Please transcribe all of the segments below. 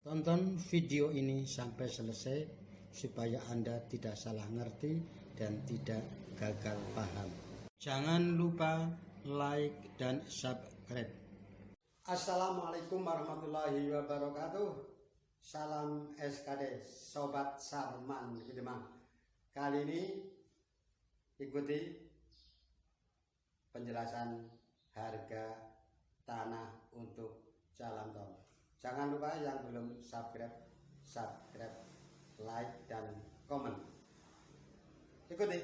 Tonton video ini sampai selesai supaya Anda tidak salah ngerti dan tidak gagal paham. Jangan lupa like dan subscribe. Assalamualaikum warahmatullahi wabarakatuh. Salam SKD, Sobat Sarman gitu Mang. Kali ini ikuti penjelasan harga tanah untuk jalan tol. Jangan lupa yang belum subscribe, like, dan komen. Ikuti.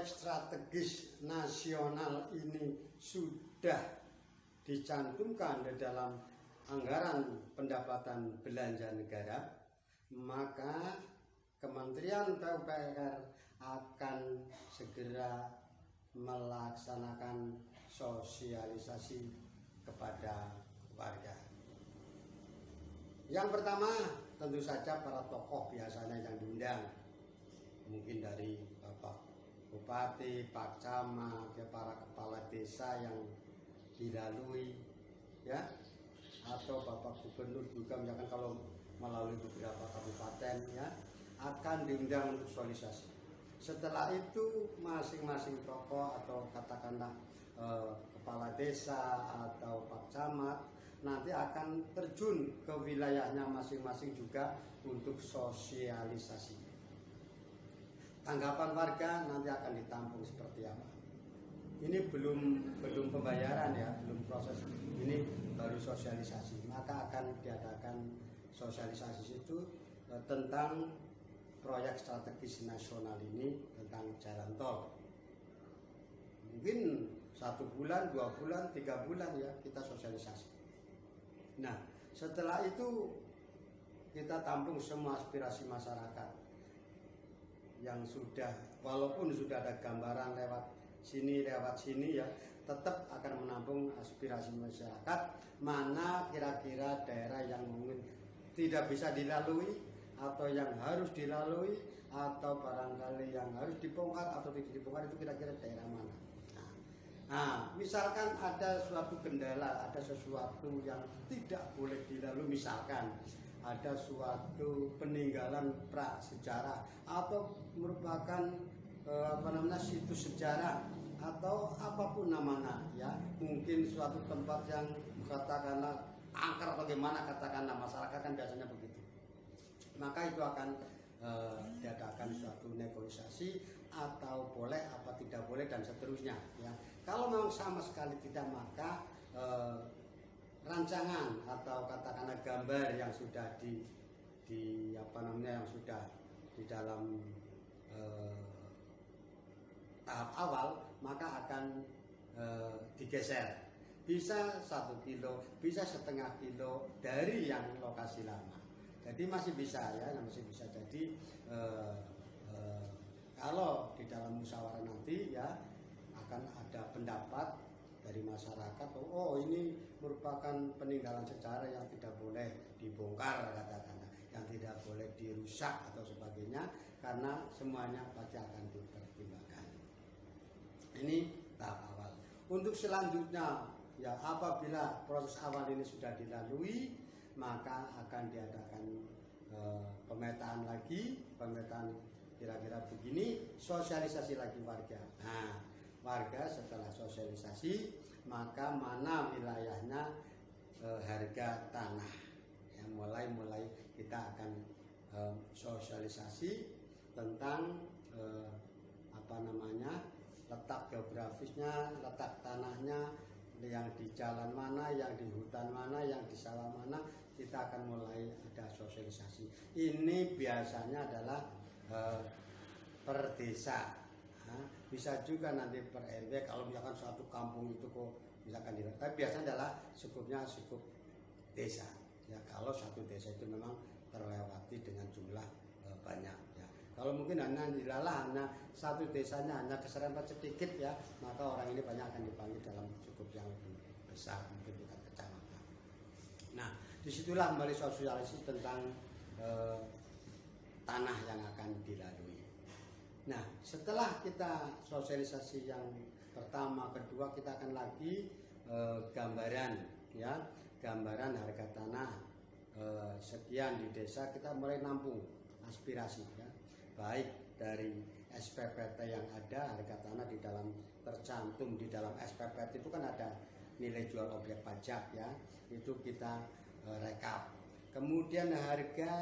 Strategis nasional ini sudah dicantumkan di dalam anggaran pendapatan belanja negara, maka Kementerian PUPR akan segera melaksanakan sosialisasi kepada warga. Yang pertama, tentu saja para tokoh biasanya yang diundang, mungkin dari Bapak Bupati, Pak Camat, ya, para kepala desa yang dilalui, ya, atau Bapak Gubernur juga, misalkan kalau melalui beberapa kabupaten, ya, akan diundang untuk sosialisasi. Setelah itu masing-masing tokoh atau katakanlah kepala desa atau Pak Camat nanti akan terjun ke wilayahnya masing-masing juga untuk sosialisasi. Tanggapan warga nanti akan ditampung seperti apa. Ini belum pembayaran, ya, belum proses. Ini baru sosialisasi. Maka akan diadakan sosialisasi itu tentang proyek strategis nasional ini, tentang jalan tol. Mungkin 1 bulan, 2 bulan, 3 bulan, ya, kita sosialisasi. Nah, setelah itu kita tampung semua aspirasi masyarakat yang sudah, walaupun sudah ada gambaran lewat sini, ya, tetap akan menampung aspirasi masyarakat. Mana kira-kira daerah yang mungkin tidak bisa dilalui, atau yang harus dilalui, atau barangkali yang harus dibongkar atau tidak dibongkar, itu kira-kira daerah mana. Nah, misalkan ada suatu kendala, ada sesuatu yang tidak boleh dilalui, misalkan ada suatu peninggalan prasejarah atau merupakan situs sejarah atau apapun namanya, ya, mungkin suatu tempat yang katakanlah angker bagaimana, katakanlah masyarakat kan biasanya begitu, maka itu akan diadakan suatu negosiasi atau boleh apa tidak boleh dan seterusnya, ya. Kalau memang sama sekali tidak, maka rancangan atau katakanlah gambar yang sudah yang sudah di dalam tahap awal, maka akan digeser. Bisa 1 kilo, bisa setengah kilo dari yang lokasi lama. Jadi masih bisa, ya, masih bisa. Jadi kalau di dalam musyawarah nanti, ya, akan ada pendapat dari masyarakat, oh ini merupakan peninggalan sejarah yang tidak boleh dibongkar, katakanlah, yang tidak boleh dirusak atau sebagainya, karena semuanya pasti akan dipertimbangkan. Ini tahap awal. Untuk selanjutnya, ya apabila proses awal ini sudah dilalui, maka akan diadakan pemetaan lagi, pemetaan kira-kira begini, sosialisasi lagi warga. Nah, warga setelah sosialisasi, maka mana wilayahnya harga tanah. Ya, mulai kita akan sosialisasi tentang letak geografisnya, letak tanahnya, yang di jalan mana, yang di hutan mana, yang di sawah mana, kita akan mulai ada sosialisasi. Ini biasanya adalah per desa, bisa juga nanti per RW kalau misalkan satu kampung itu kok misalkan tapi biasanya adalah cukup desa. Ya kalau satu desa itu memang terlewati dengan jumlah banyak. Ya. Kalau mungkin hanya satu desanya hanya keserempet sedikit ya, maka orang ini banyak akan dipanggil dalam cukup yang lebih besar, mungkin tingkat kecamatan. Nah, disitulah kembali sosialisasi tentang tanah yang akan dilalui. Nah, setelah kita sosialisasi yang pertama, kedua, kita akan lagi gambaran harga tanah sekian di desa. Kita mulai nampung aspirasi ya, baik dari SPPT yang ada, harga tanah di dalam tercantum di dalam SPPT itu kan ada nilai jual objek pajak ya, itu kita rekap. Kemudian harga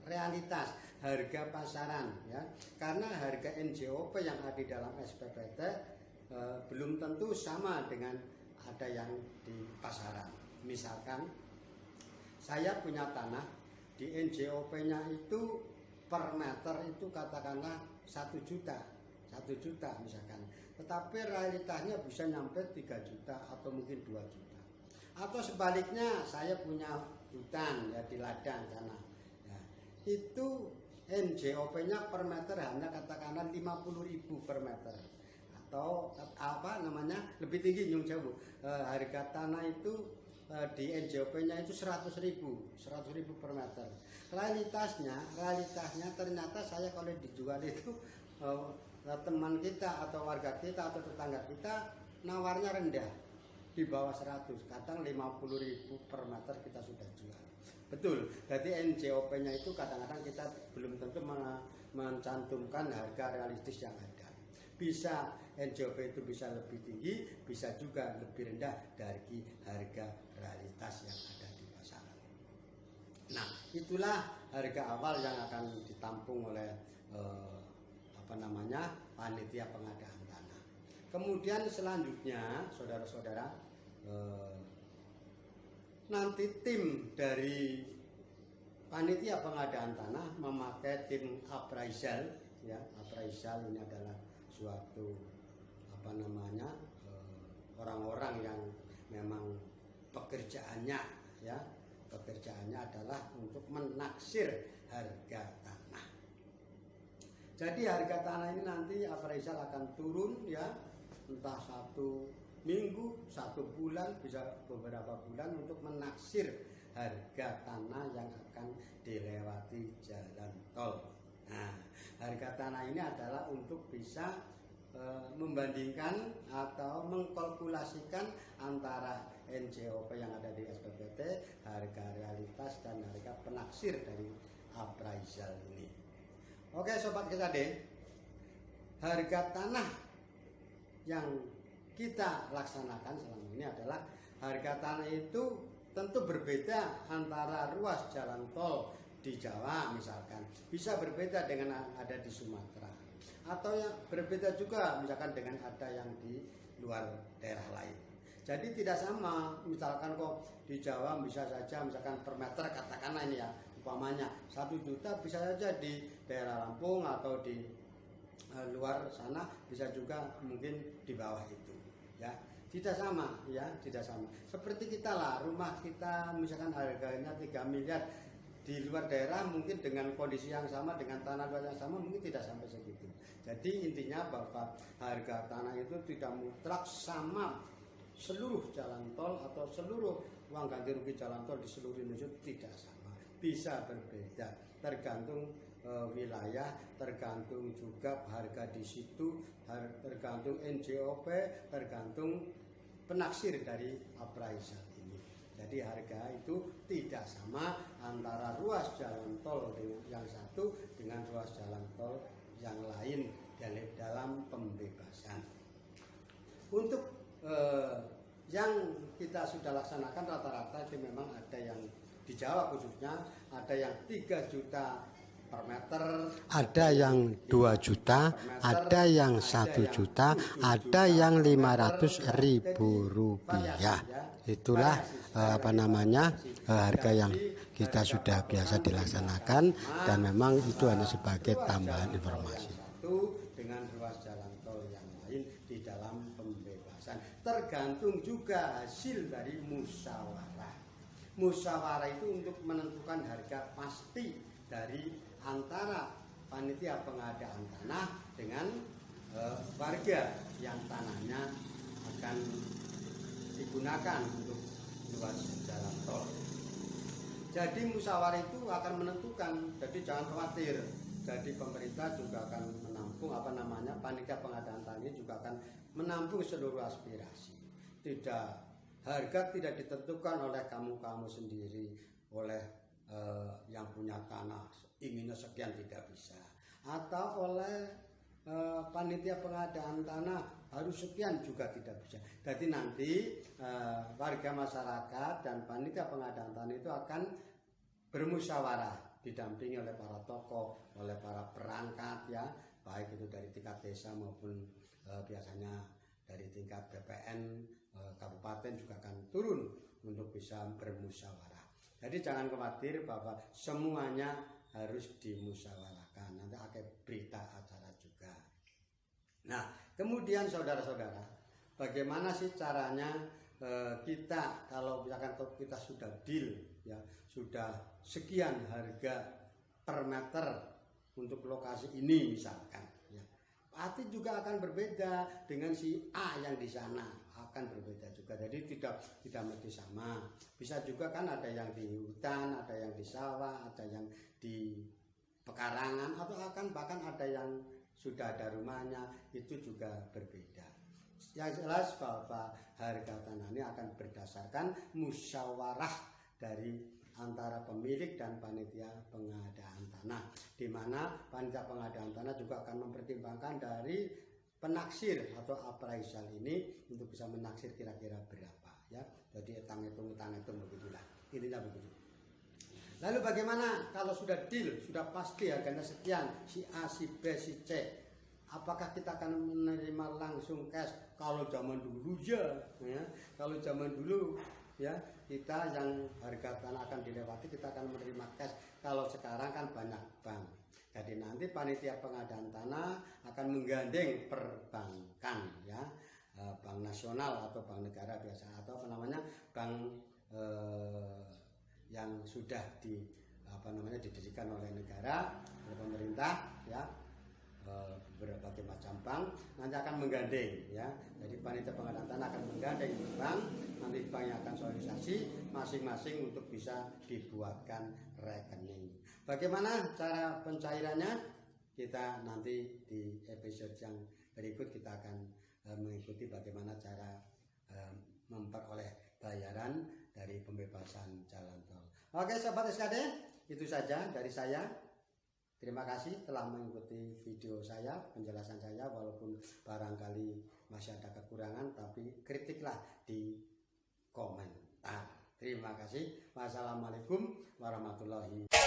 realitas, harga pasaran ya, karena harga NJOP yang ada di dalam SPPT belum tentu sama dengan ada yang di pasaran. Misalkan saya punya tanah di NJOP-nya itu per meter itu katakanlah 1 juta misalkan, tetapi realitanya bisa nyampe 3 juta atau mungkin 2 juta. Atau sebaliknya, saya punya hutan ya di ladang sana ya, itu NJOP-nya per meter hanya katakanlah 50.000 per meter, atau lebih tinggi nyung jauh. Harga tanah itu di NJOP-nya itu 100.000 per meter. Realitasnya ternyata saya kalau dijual itu teman kita atau warga kita atau tetangga kita nawarnya rendah, di bawah 100, kadang 50.000 per meter kita sudah jual. Betul, jadi NJOP-nya itu kadang-kadang kita belum tentu mencantumkan harga realistis yang ada. Bisa NJOP itu bisa lebih tinggi, bisa juga lebih rendah dari harga realitas yang ada di pasaran. Nah, itulah harga awal yang akan ditampung oleh panitia pengadaan tanah. Kemudian selanjutnya, saudara-saudara, nanti tim dari panitia pengadaan tanah memakai tim appraisal ya. Appraisal ini adalah suatu orang-orang yang memang pekerjaannya adalah untuk menaksir harga tanah. Jadi harga tanah ini nanti appraisal akan turun ya, entah 1 minggu, 1 bulan, bisa beberapa bulan untuk menaksir harga tanah yang akan dilewati jalan tol. Nah, harga tanah ini adalah untuk bisa membandingkan atau mengkalkulasikan antara NJOP yang ada di SPPT, harga realitas dan harga penaksir dari appraisal ini. Oke sobat KKD, harga tanah yang kita laksanakan selama ini adalah harga tanah itu tentu berbeda antara ruas jalan tol di Jawa misalkan, bisa berbeda dengan ada di Sumatera, atau yang berbeda juga misalkan dengan ada yang di luar daerah lain. Jadi tidak sama, misalkan kok di Jawa bisa saja misalkan per meter katakanlah ini ya, umpamanya 1 juta, bisa saja di daerah Lampung atau di luar sana bisa juga mungkin di bawah itu ya. Tidak sama ya, tidak sama. Seperti kita lah, rumah kita misalkan harganya 3 miliar, di luar daerah mungkin dengan kondisi yang sama, dengan tanah luas yang sama mungkin tidak sampai segitu. Jadi intinya bahwa harga tanah itu tidak mutlak sama seluruh jalan tol atau seluruh uang ganti rugi jalan tol di seluruh Indonesia, tidak sama, bisa berbeda tergantung wilayah, tergantung juga harga di situ, tergantung NJOP, tergantung penaksir dari appraisal ini. Jadi harga itu tidak sama antara ruas jalan tol dengan yang satu dengan ruas jalan tol yang lain dalam pembebasan. Untuk yang kita sudah laksanakan rata-rata itu memang ada yang di Jawa khususnya ada yang 3 juta per meter, ada yang 2 juta, ada yang 1 juta, ada yang 500.000 rupiah. Itulah harga yang kita sudah biasa dilaksanakan dan memang itu hanya sebagai tambahan informasi. Dengan ruas jalan tol yang lain di dalam pembebasan tergantung juga hasil dari musyawarah. Musyawarah itu untuk menentukan harga pasti dari antara panitia pengadaan tanah dengan warga yang tanahnya akan digunakan untuk ruas jalan tol. Jadi musyawarah itu akan menentukan. Jadi jangan khawatir. Jadi pemerintah juga akan menampung panitia pengadaan tanah ini juga akan menampung seluruh aspirasi. Harga tidak ditentukan oleh kamu sendiri, oleh yang punya tanah inginnya sekian, tidak bisa, atau oleh panitia pengadaan tanah harus sekian juga tidak bisa. Jadi nanti warga masyarakat dan panitia pengadaan tanah itu akan bermusyawarah didampingi oleh para tokoh, oleh para perangkat ya, baik itu dari tingkat desa maupun biasanya dari tingkat BPN kabupaten juga akan turun untuk bisa bermusyawarah. Jadi jangan khawatir bahwa semuanya harus dimusyawarahkan. Nanti akan berita acara juga. Nah, kemudian saudara-saudara, bagaimana sih caranya kita kalau misalkan kita sudah deal ya, sudah sekian harga per meter untuk lokasi ini misalkan ya. Pasti juga akan berbeda dengan si A yang di sana, akan berbeda juga. Jadi tidak mesti sama. Bisa juga kan ada yang di hutan, ada yang di sawah, ada yang di pekarangan, atau bahkan ada yang sudah ada rumahnya, itu juga berbeda. Yang jelas bahwa harga tanah ini akan berdasarkan musyawarah dari antara pemilik dan panitia pengadaan tanah, di mana panitia pengadaan tanah juga akan mempertimbangkan dari penaksir atau appraisal ini untuk bisa menaksir kira-kira berapa ya. Jadi hitung begitulah, intinya begitu. Lalu bagaimana kalau sudah deal, sudah pasti harganya sekian, si A, si B, si C, apakah kita akan menerima langsung cash? Kalau zaman dulu ya, kalau zaman dulu ya, kita yang harga tanah akan dilewati kita akan menerima cash. Kalau sekarang kan banyak bank. Jadi nanti panitia pengadaan tanah akan menggandeng perbankan ya, bank nasional atau bank negara biasa, atau bank yang sudah didirikan oleh negara, oleh pemerintah ya, berbagai macam bank nanti akan menggandeng ya. Jadi panitia pengadaan tanah akan menggandeng bank, nanti bank yang akan sosialisasi masing-masing untuk bisa dibuatkan rekening. Bagaimana cara pencairannya? Kita nanti di episode yang berikut kita akan mengikuti bagaimana cara memperoleh bayaran dari pembebasan jalan tol. Oke sahabat SKD, itu saja dari saya. Terima kasih telah mengikuti video saya, penjelasan saya, walaupun barangkali masih ada kekurangan, tapi kritiklah di komentar. Terima kasih. Wassalamualaikum warahmatullahi wabarakatuh.